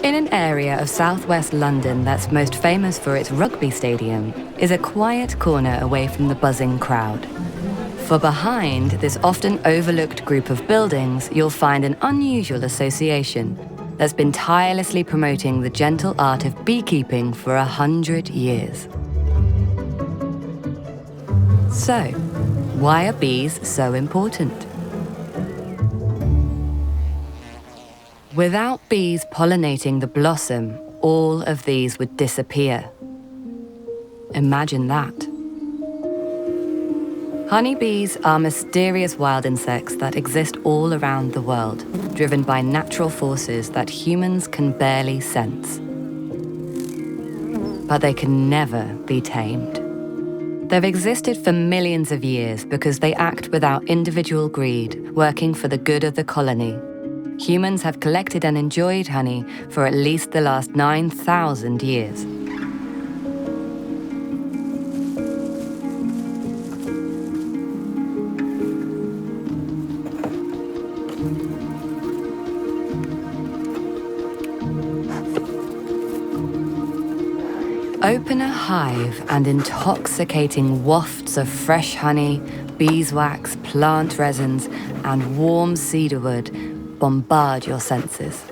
In an area of southwest London that's most famous for its rugby stadium is a quiet corner away from the buzzing crowd. For behind this often overlooked group of buildings, you'll find an unusual association that's been tirelessly promoting the gentle art of beekeeping for 100 years. So, why are bees so important? Without bees pollinating the blossom, all of these would disappear. Imagine that. Honeybees are mysterious wild insects that exist all around the world, driven by natural forces that humans can barely sense. But they can never be tamed. They've existed for millions of years because they act without individual greed, working for the good of the colony. Humans have collected and enjoyed honey for at least the last 9,000 years. Open a hive and intoxicating wafts of fresh honey, beeswax, plant resins, and warm cedarwood bombard your senses.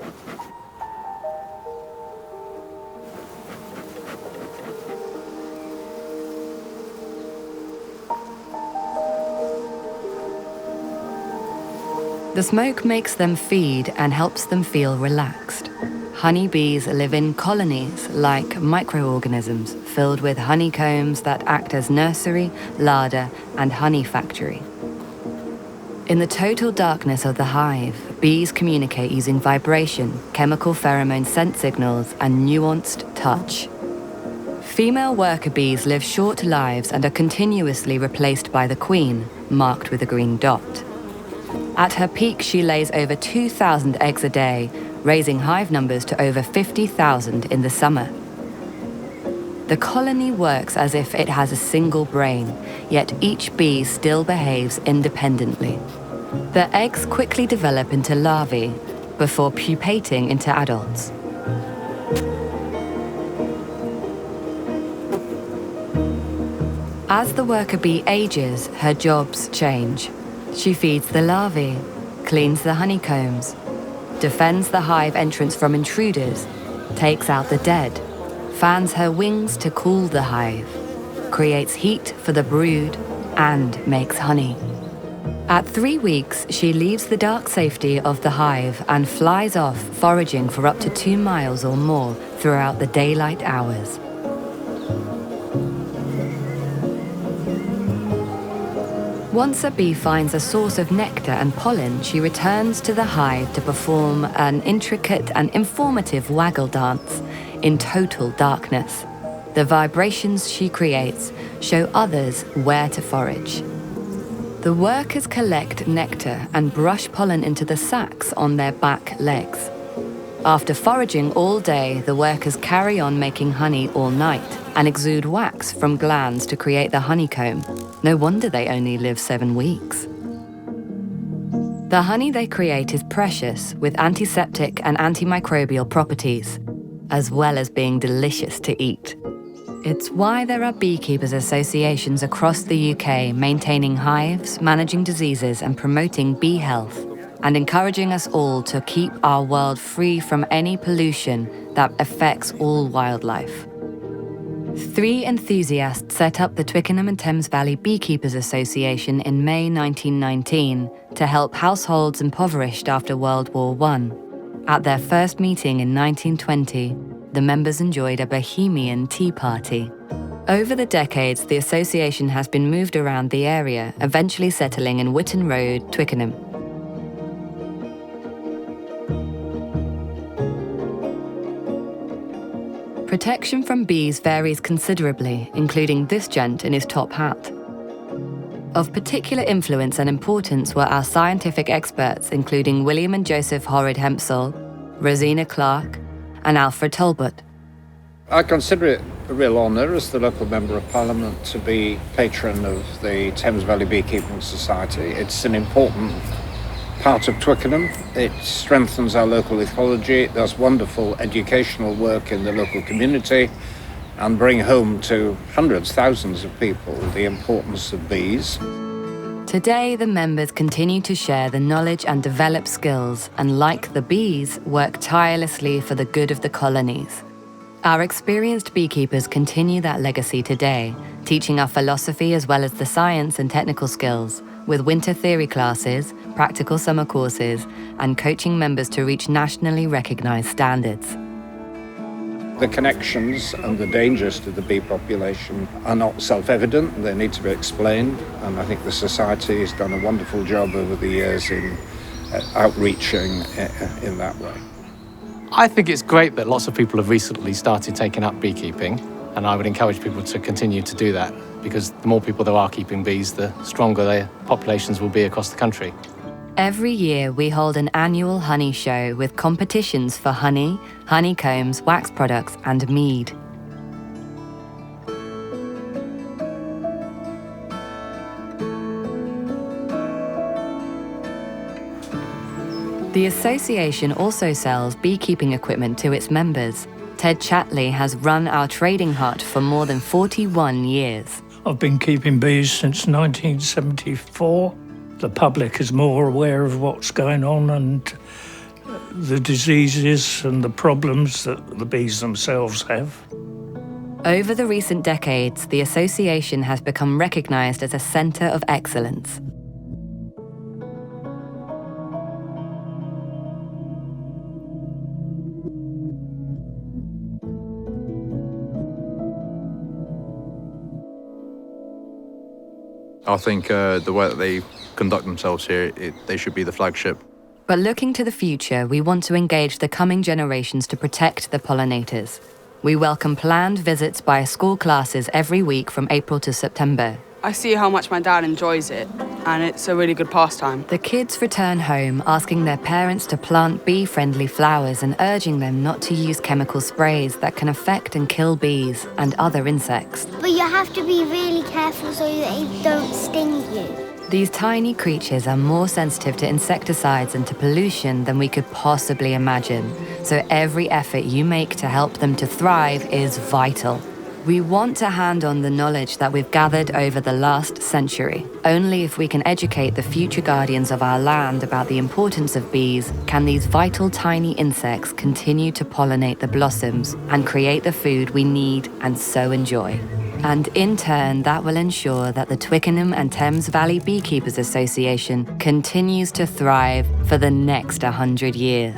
The smoke makes them feed and helps them feel relaxed. Honeybees live in colonies like microorganisms filled with honeycombs that act as nursery, larder, and honey factory. In the total darkness of the hive, bees communicate using vibration, chemical pheromone scent signals, and nuanced touch. Female worker bees live short lives and are continuously replaced by the queen, marked with a green dot. At her peak, she lays over 2,000 eggs a day, raising hive numbers to over 50,000 in the summer. The colony works as if it has a single brain, yet each bee still behaves independently. The eggs quickly develop into larvae before pupating into adults. As the worker bee ages, her jobs change. She feeds the larvae, cleans the honeycombs, defends the hive entrance from intruders, takes out the dead, fans her wings to cool the hive, creates heat for the brood, and makes honey. At 3 weeks, she leaves the dark safety of the hive and flies off foraging for up to 2 miles or more throughout the daylight hours. Once a bee finds a source of nectar and pollen, she returns to the hive to perform an intricate and informative waggle dance in total darkness. The vibrations she creates show others where to forage. The workers collect nectar and brush pollen into the sacs on their back legs. After foraging all day, the workers carry on making honey all night and exude wax from glands to create the honeycomb. No wonder they only live 7 weeks. The honey they create is precious, with antiseptic and antimicrobial properties, as well as being delicious to eat. It's why there are beekeepers' associations across the UK maintaining hives, managing diseases, and promoting bee health, and encouraging us all to keep our world free from any pollution that affects all wildlife. 3 enthusiasts set up the Twickenham and Thames Valley Beekeepers Association in May 1919 to help households impoverished after World War I. At their first meeting in 1920, the members enjoyed a bohemian tea party. Over the decades, the association has been moved around the area, eventually settling in Witton Road, Twickenham. Protection from bees varies considerably, including this gent in his top hat. Of particular influence and importance were our scientific experts, including William and Joseph Horrid Hempsall, Rosina Clark, and Alfred Talbot. I consider it a real honour as the local Member of Parliament to be patron of the Thames Valley Beekeeping Society. It's an important part of Twickenham. It strengthens our local ecology. It does wonderful educational work in the local community and bring home to hundreds, thousands of people the importance of bees. Today, the members continue to share the knowledge and develop skills, and like the bees, work tirelessly for the good of the colonies. Our experienced beekeepers continue that legacy today, teaching our philosophy as well as the science and technical skills, with winter theory classes, practical summer courses, and coaching members to reach nationally recognized standards. The connections and the dangers to the bee population are not self-evident. They need to be explained, and I think the Society has done a wonderful job over the years in outreaching in that way. I think it's great that lots of people have recently started taking up beekeeping, and I would encourage people to continue to do that, because the more people there are keeping bees, the stronger their populations will be across the country. Every year, we hold an annual honey show with competitions for honey, honeycombs, wax products, and mead. The association also sells beekeeping equipment to its members. Ted Chatley has run our trading hut for more than 41 years. I've been keeping bees since 1974. The public is more aware of what's going on and the diseases and the problems that the bees themselves have. Over the recent decades, the association has become recognized as a center of excellence. I think the way that they conduct themselves here, they should be the flagship. But looking to the future, we want to engage the coming generations to protect the pollinators. We welcome planned visits by school classes every week from April to September. I see how much my dad enjoys it, and it's a really good pastime. The kids return home asking their parents to plant bee-friendly flowers and urging them not to use chemical sprays that can affect and kill bees and other insects. But you have to be really careful so that they don't sting you. These tiny creatures are more sensitive to insecticides and to pollution than we could possibly imagine, so every effort you make to help them to thrive is vital. We want to hand on the knowledge that we've gathered over the last century. Only if we can educate the future guardians of our land about the importance of bees can these vital tiny insects continue to pollinate the blossoms and create the food we need and so enjoy. And in turn, that will ensure that the Twickenham and Thames Valley Beekeepers Association continues to thrive for the next 100 years.